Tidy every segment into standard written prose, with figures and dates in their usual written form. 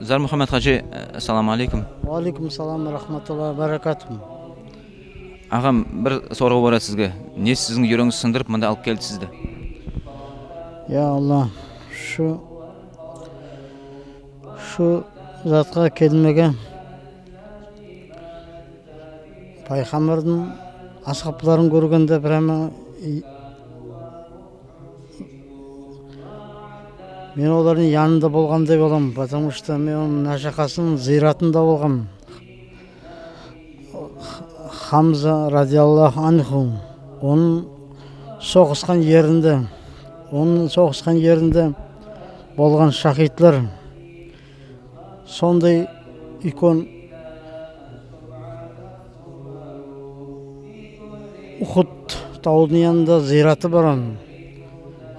Zar Muhammed Hacı, assalamu alaikum. Алейкум салам рахматуллахи баракатум. Ағам, бір сорғы бар сізге. Не сіздің үйреңіз сындырып, мында алып келді сізді? Я Алла, şu zatқа келмеген пайғамбардың асхабларын көргенде прямо мен олардың янында болғандай боламын, потому что мен оның нашақасының зиратында болғам. Хамза радиаллаху анху, оның соғысқан yerінде болған шахидлер сондай икон Ухуд таудың янында зираты баран.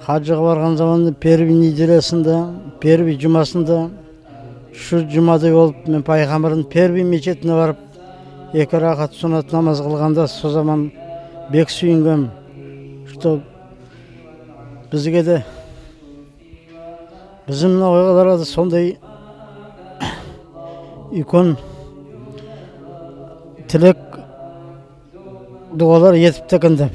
Хаджыға барған заманда первый неделесінде, первый жұмасында, шу жұмада болып, мен пайғамбардың первый мечетіне барып, 2 рақат сунат намаз қылғанда, со заман бек сүйінгем, что бізге де, біздің ойғаларға да сондай икон тілек дуалар етіп текен деп.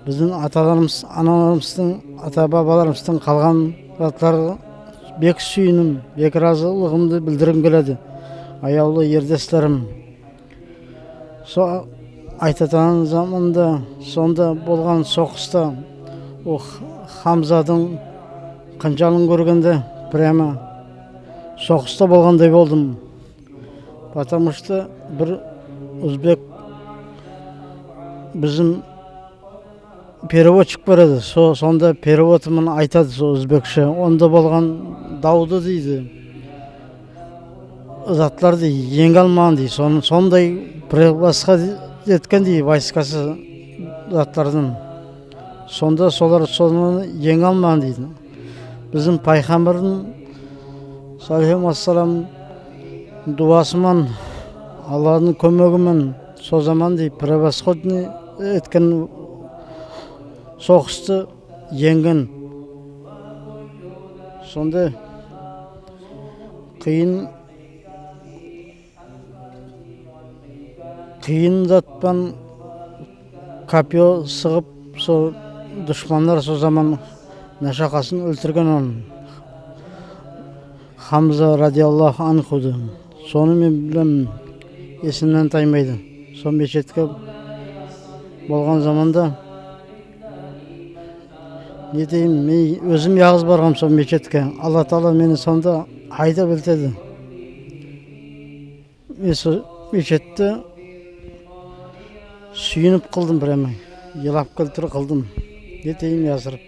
Біздің аталарымыз, аналарымыздың, ата-бабаларымыздың қалған затларға бек сүйінім, бек разылығымды білдіргім келеді. Аяулы ердестерім. Айтатан заманда, сонда болған соғыста, Хамзадың қанжалын көргенде, прямо соғыста болғандай болдым. Потому что бір өзбек біздің переводчик барады, сонда переводымын айтады өзбекше. Онда болған дауды дейді, затларды еңге алмаған дейді. Сондай басқа еткен дейді, войскасы затлардың. Сонда солар соны еңге алмаған дейді. Біздің пайғамбардың саллаллаху ассалам дуасымен, Алланың көмегімен со заман дейді, превосходный еткен соғысты еңген. Сонда қиын затпан копье сығып, со дұшмандар со заман нашақасын өлтірген оның. Хамза радиаллаху анхуды. Соны мен білем, есімнен таймайды. Со мечетке болған заманда не деймін, мен өзім яғыз барғам со мечетке. Алла Тағала мені сонда айда білтеді. Мен со мечетті сүйініп қылдым прямо. Елап көлтір қылдым. Не деймін ясырып.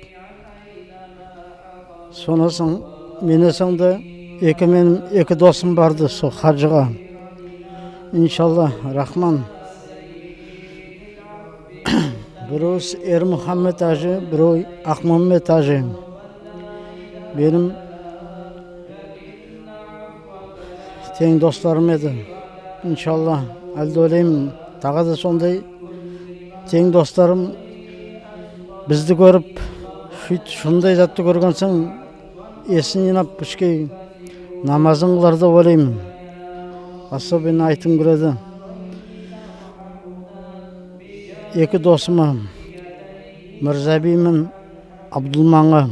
Сонасың, мені сонда екі досым барды со хаджыға. Иншалла, рахман. Біреуі Ер Мұхаммед ажы, біреуі Ақмұхаммед ажы. Benim тең достарым еді. Иншалла, әлді ойлаймын, тағы да сондай тең достарым бізді көріп, шындай затты көргенсің, есін жинап ішке намазын қыларды ойлаймын. Особенно айтым келеді. Екі досыма, Мырзаби мен Абдулманға,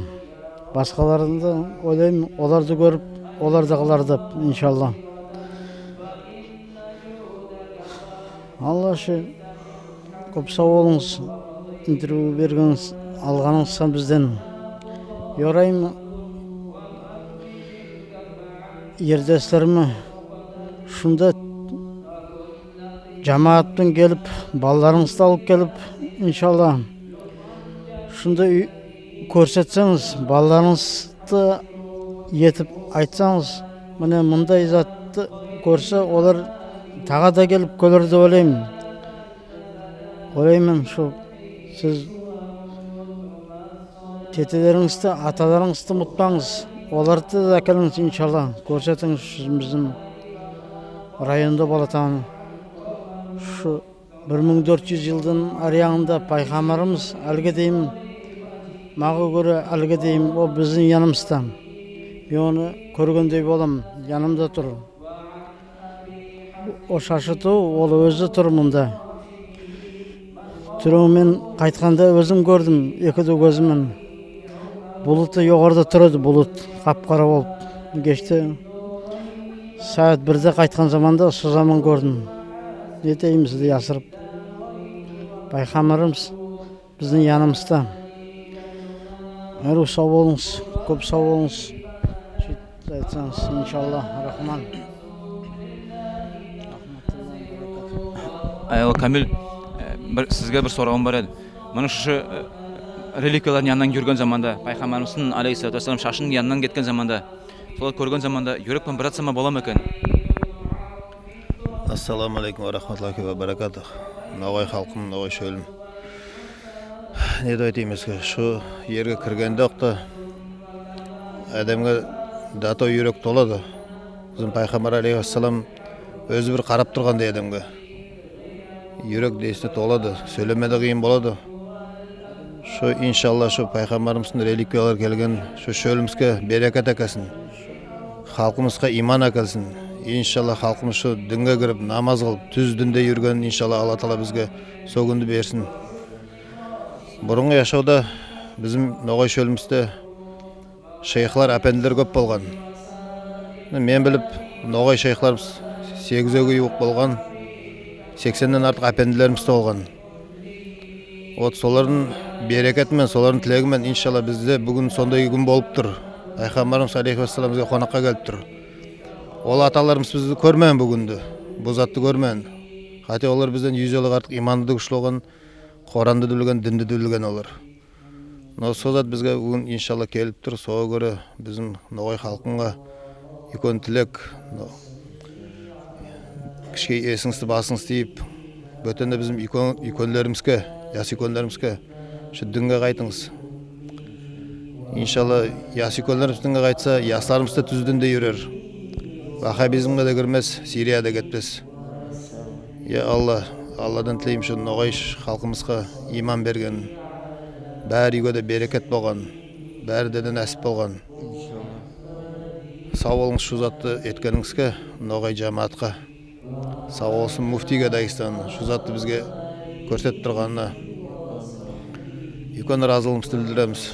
басқаларында ойлаймын, оларды көріп, оларды қылар деп, иншалла. Аллашы, көп сау болыңыз, интервью бергіңіз, алғаныңызсан бізден. Yorayım yerdeşlerime şunda cemaatten gelip, ballarınızda alıp gelip inşallah şunda korsetseniz, ballarınızda yetip айтсаңыз, mine mınday zatты көрсе, олар tağa da gelip kölür de olayım. Olayım şu, siz tetelerinizde, atalarınızda mutlanız. Оларды да әкеліңіз иншалла. Көрсетіңіз біздің районда болатын. Şu 1400 жылдың арияғында пайғамбарымыз әлгі деймін, маған көре әлгі деймін, о біздің янымызда. мен оны көргендей болам, жанымда тұр. О шашыту, ол өзі тұр мұнда. Түріңмен қайтқанда өзім көрдім, екіді көзіммен. Бұлыты жоғарыда тұрады, бұлыт қап-қара болып. Кеште сағат 1-де қайтқан заманда сызамын көрдім. Не дейміз де асырып. Пайғамбарымыз біздің янымызда. Әрі сау болыңыз, көп сау болыңыз. Сөйтіп айтсаңыз, иншалла, рахман. Аял Камил, сізге бір сұрағым бар еді. Мұның шышы реликвиялардың янынан көрген заманда, пайғамбарымыздың алейхиссалату вассалам шашының янынан кеткен заманда, солар көрген заманда жүрекпен бір атсама бола ма екен? Ассаламу алейкум ва рахматуллахи ва баракатух. Ноғай халқым, ноғай шөлім. Не айтайымыз ке, шу ерге кіргенде оқты әдемге дато үйрек толады. Біздің пайғамбар алейхиссалам өзі бір қарап тұрғандай әдемге. Үйрек дейсіне толады, сөйлемеді қиын болады. Шу иншалла шу пайғамбарымыздың реликвиялар келген, шу шөлімізге берекет әкелсін. Халқымызға иман әкелсін. Иншалла халқымыз шу дінге кіріп, намаз қылып, түз дінде жүрген, иншалла Алла Тағала бізге сол күнді берсін. Бұрынғы яшауда bizim Ноғай шөлімізде шейхлар, әпенділер көп болған. Мен біліп, Ноғай шейхларымыз 8-ге жуық болған, 80-ден артық әпенділеріміз болған. Солардың берекетімен, солардың тілегімен иншалла бізде бүгін сондай күн болып тұр. Пайғамбарымыз алейхиссалам бізге қонаққа келіп тұр. Ол аталарымыз бізді көрмеген бүгінді, бұл затты көрмеген. Хати олар бізден 100 жылға артық иманды күшлі болған, Құранды білген, дінді білген олар. Сол зат бізге бүгін иншалла келіп тұр. Соға көре біздің Ноғай халқынға үлкен тілек, кішкей есіңізді басыңыз дейіп, бөтенде біздің үлкенлерімізге, яс үлкенлерімізге шу дінге қайтыңыз. Иншалла яс үлкенлеріміз дінге қайтса, ясларымыз да түз дінде жүрер. Вахабизмге де кірмес, Сирияда кетпес. Я Алла, Алладан тілеймін шу Ноғай халқымызға иман берген, бәрі үйге де берекет болған, бәрі де нәсіп болған. Сау болыңыз шу затты еткеніңізге, Ноғай жамаатқа. Сау болсын муфтиге Дагестан, шу затты бізге көрсетіп тұрғанына. Үлкен разылығымызды білдіреміз.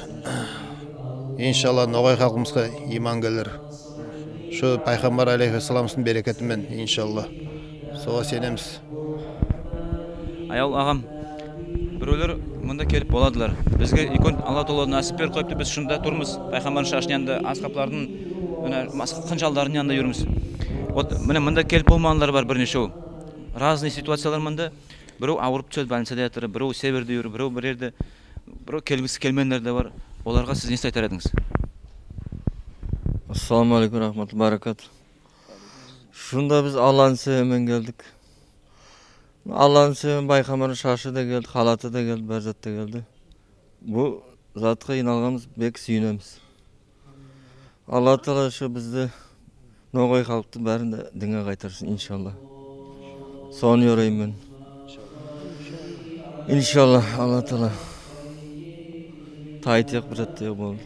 Иншалла Ноғай халқымызға иман келер. Шу пайғамбар алейхиссаламның берекетімен иншалла. Соға сенеміз. Аял ағам, біреулер мұнда келіп боладылар. Бізге үлкен Алла Тағала нәсіп беріп қойыпты, біз шында тұрмыз. Пайғамбардың шашының янында, асқаптардың қанжалдарының янында жүрміз. Міне мұнда келіп болмағандар бар бірнешеу. Разный ситуациялар мұнда. Біреу ауырып түседі, больницада жатыр, біреу северде жүр, біреу бір жерде, біреу келгісі келмендер де бар. Оларға сіз не айтар едіңіз? Ассаламу алейкум рахматуллахи баракатух. Шunda biz Allah'ın sevmen geldik. Allah'ın seven Baykamar'ın şaşı da geldi, halatı da geldi, berzat da geldi. Bu zatқа inalğamız bek suyunemiz. Allah Teala şu bizde Ноғай халықты бәрін de dine qaytarsın inşallah. Son yorayım ben. İnşallah Allah Teala taytiyak bir zatı oldu.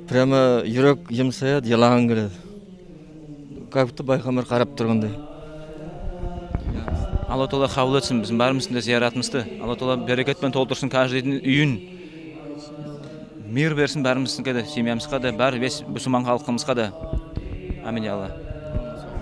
Prema yürek yımsayad yalağın geledi. Kapıda Baykamar qarab тұрғандай. Алла Тағала қабыл етсін, біздің бәріміздің де зияратымызды. Алла Тағала берекетпен толтырсын, каждыйдың үйін. Мир берсін бәрімізге де, семьямызға да, бәрі мұсылман халқымызға да. Амин, Алла.